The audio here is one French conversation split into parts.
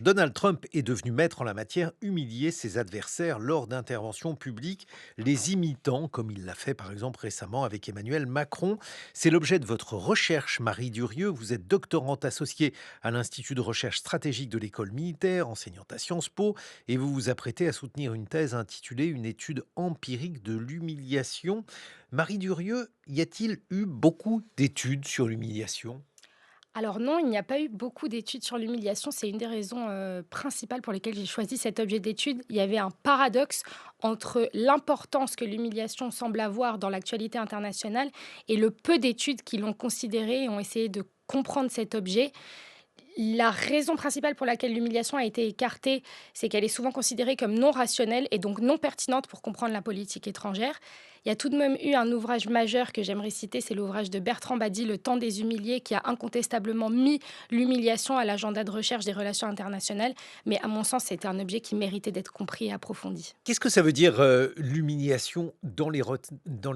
Donald Trump est devenu maître en la matière, humilier ses adversaires lors d'interventions publiques, les imitant, comme il l'a fait par exemple récemment avec Emmanuel Macron. C'est l'objet de votre recherche, Marie Durieux. Vous êtes doctorante associée à l'Institut de recherche stratégique de l'école militaire, enseignante à Sciences Po, et vous vous apprêtez à soutenir une thèse intitulée Une étude empirique de l'humiliation. Marie Durieux, y a-t-il eu beaucoup d'études sur l'humiliation? Alors non, il n'y a pas eu beaucoup d'études sur l'humiliation. C'est une des raisons principales pour lesquelles j'ai choisi cet objet d'étude. Il y avait un paradoxe entre l'importance que l'humiliation semble avoir dans l'actualité internationale et le peu d'études qui l'ont considéré et ont essayé de comprendre cet objet. La raison principale pour laquelle l'humiliation a été écartée, c'est qu'elle est souvent considérée comme non rationnelle et donc non pertinente pour comprendre la politique étrangère. Il y a tout de même eu un ouvrage majeur que j'aimerais citer, c'est l'ouvrage de Bertrand Badi, Le temps des humiliés, qui a incontestablement mis l'humiliation à l'agenda de recherche des relations internationales. Mais à mon sens, c'était un objet qui méritait d'être compris et approfondi. Qu'est-ce que ça veut dire, l'humiliation dans les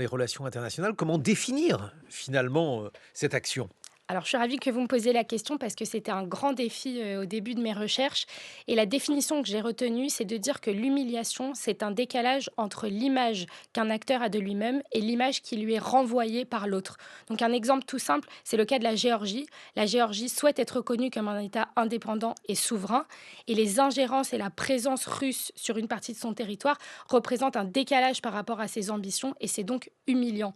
relations internationales? Comment définir finalement, cette action? Alors, je suis ravie que vous me posiez la question parce que c'était un grand défi au début de mes recherches. Et la définition que j'ai retenue, c'est de dire que l'humiliation, c'est un décalage entre l'image qu'un acteur a de lui-même et l'image qui lui est renvoyée par l'autre. Donc, un exemple tout simple, c'est le cas de la Géorgie. La Géorgie souhaite être reconnue comme un État indépendant et souverain. Et les ingérences et la présence russe sur une partie de son territoire représentent un décalage par rapport à ses ambitions et c'est donc humiliant.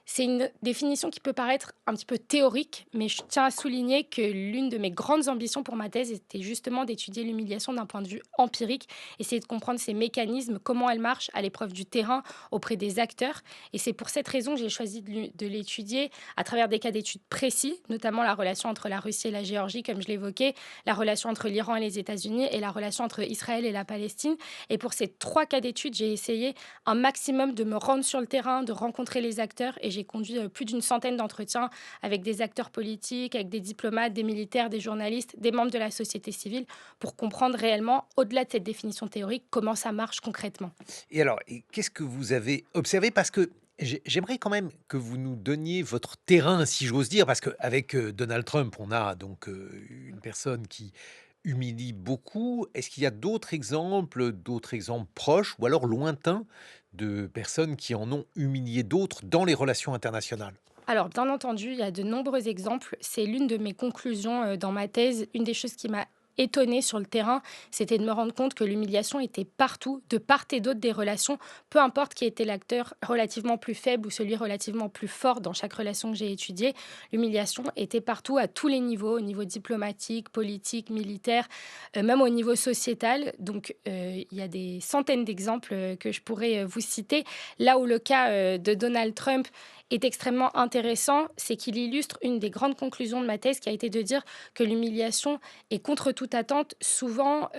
C'est une définition qui peut paraître un petit peu théorique, mais je tiens à souligner que l'une de mes grandes ambitions pour ma thèse était justement d'étudier l'humiliation d'un point de vue empirique, essayer de comprendre ses mécanismes, comment elle marche à l'épreuve du terrain auprès des acteurs. Et c'est pour cette raison que j'ai choisi de l'étudier à travers des cas d'études précis, notamment la relation entre la Russie et la Géorgie, comme je l'évoquais, la relation entre l'Iran et les États-Unis et la relation entre Israël et la Palestine. Et pour ces trois cas d'études, j'ai essayé un maximum de me rendre sur le terrain, de rencontrer les acteurs et j'ai conduit plus d'une centaine d'entretiens avec des acteurs politiques, avec des diplomates, des militaires, des journalistes, des membres de la société civile pour comprendre réellement, au-delà de cette définition théorique, comment ça marche concrètement. Et qu'est-ce que vous avez observé? Parce que j'aimerais quand même que vous nous donniez votre terrain, si j'ose dire, parce qu'avec, Donald Trump, on a donc, une personne qui humilie beaucoup. Est-ce qu'il y a d'autres exemples proches ou alors lointains de personnes qui en ont humilié d'autres dans les relations internationales? Alors, bien entendu, il y a de nombreux exemples. C'est l'une de mes conclusions dans ma thèse. Une des choses qui m'a étonnée sur le terrain, c'était de me rendre compte que l'humiliation était partout, de part et d'autre des relations, peu importe qui était l'acteur relativement plus faible ou celui relativement plus fort dans chaque relation que j'ai étudiée. L'humiliation était partout, à tous les niveaux, au niveau diplomatique, politique, militaire, même au niveau sociétal. Donc, il y a des centaines d'exemples que je pourrais vous citer. Là où le cas de Donald Trump est extrêmement intéressant, c'est qu'il illustre une des grandes conclusions de ma thèse qui a été de dire que l'humiliation est contre toute attente souvent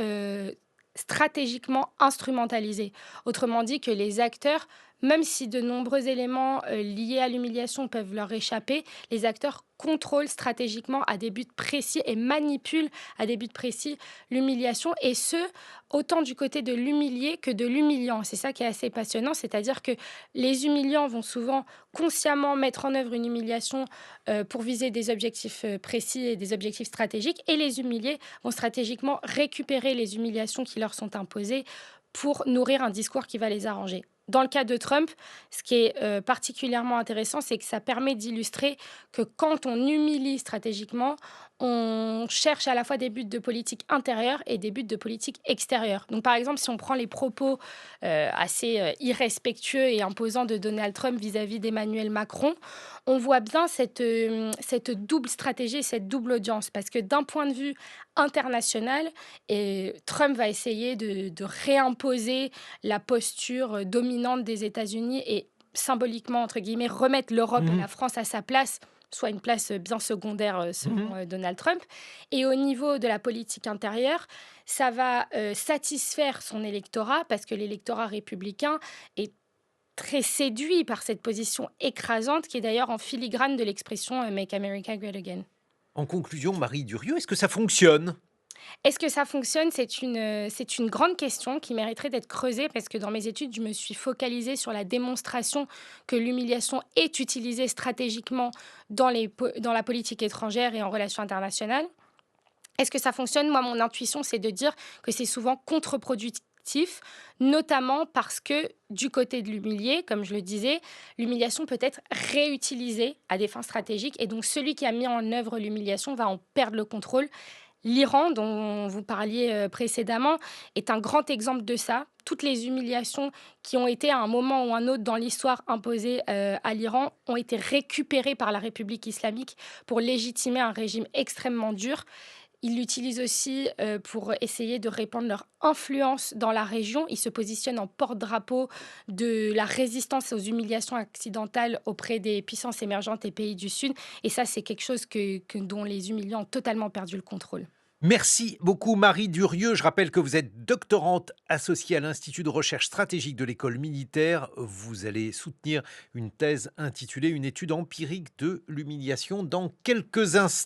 stratégiquement instrumentalisée. Autrement dit que les acteurs, même si de nombreux éléments liés à l'humiliation peuvent leur échapper, les acteurs contrôlent stratégiquement à des buts précis et manipulent à des buts précis l'humiliation et ce, autant du côté de l'humilié que de l'humiliant. C'est ça qui est assez passionnant, c'est-à-dire que les humiliants vont souvent consciemment mettre en œuvre une humiliation pour viser des objectifs précis et des objectifs stratégiques. Et les humiliés vont stratégiquement récupérer les humiliations qui leur sont imposées pour nourrir un discours qui va les arranger. Dans le cas de Trump, ce qui est particulièrement intéressant, c'est que ça permet d'illustrer que quand on humilie stratégiquement, on cherche à la fois des buts de politique intérieure et des buts de politique extérieure. Donc, par exemple, si on prend les propos assez irrespectueux et imposants de Donald Trump vis-à-vis d'Emmanuel Macron, on voit bien cette double stratégie, cette double audience. Parce que d'un point de vue international, Trump va essayer de réimposer la posture dominante des États-Unis et symboliquement, entre guillemets, remettre l'Europe et Mmh la mh. France à sa place, soit une place bien secondaire selon Mmh. Donald Trump. Et au niveau de la politique intérieure, ça va satisfaire son électorat parce que l'électorat républicain est très séduit par cette position écrasante qui est d'ailleurs en filigrane de l'expression Make America Great Again. En conclusion, Marie Durieux, est-ce que ça fonctionne? Est-ce que ça fonctionne? C'est une grande question qui mériterait d'être creusée parce que dans mes études, je me suis focalisée sur la démonstration que l'humiliation est utilisée stratégiquement dans la politique étrangère et en relations internationales. Est-ce que ça fonctionne? Moi, mon intuition, c'est de dire que c'est souvent contre-productif, notamment parce que du côté de l'humilié, comme je le disais, l'humiliation peut être réutilisée à des fins stratégiques et donc celui qui a mis en œuvre l'humiliation va en perdre le contrôle. L'Iran, dont vous parliez précédemment, est un grand exemple de ça. Toutes les humiliations qui ont été à un moment ou un autre dans l'histoire imposées à l'Iran ont été récupérées par la République islamique pour légitimer un régime extrêmement dur. Ils l'utilisent aussi, pour essayer de répandre leur influence dans la région. Ils se positionnent en porte-drapeau de la résistance aux humiliations accidentales auprès des puissances émergentes et pays du Sud et ça, c'est quelque chose dont les humiliants ont totalement perdu le contrôle. Merci beaucoup Marie Durieux. Je rappelle que vous êtes doctorante associée à l'Institut de recherche stratégique de l'école militaire. Vous allez soutenir une thèse intitulée Une étude empirique de l'humiliation dans quelques instants.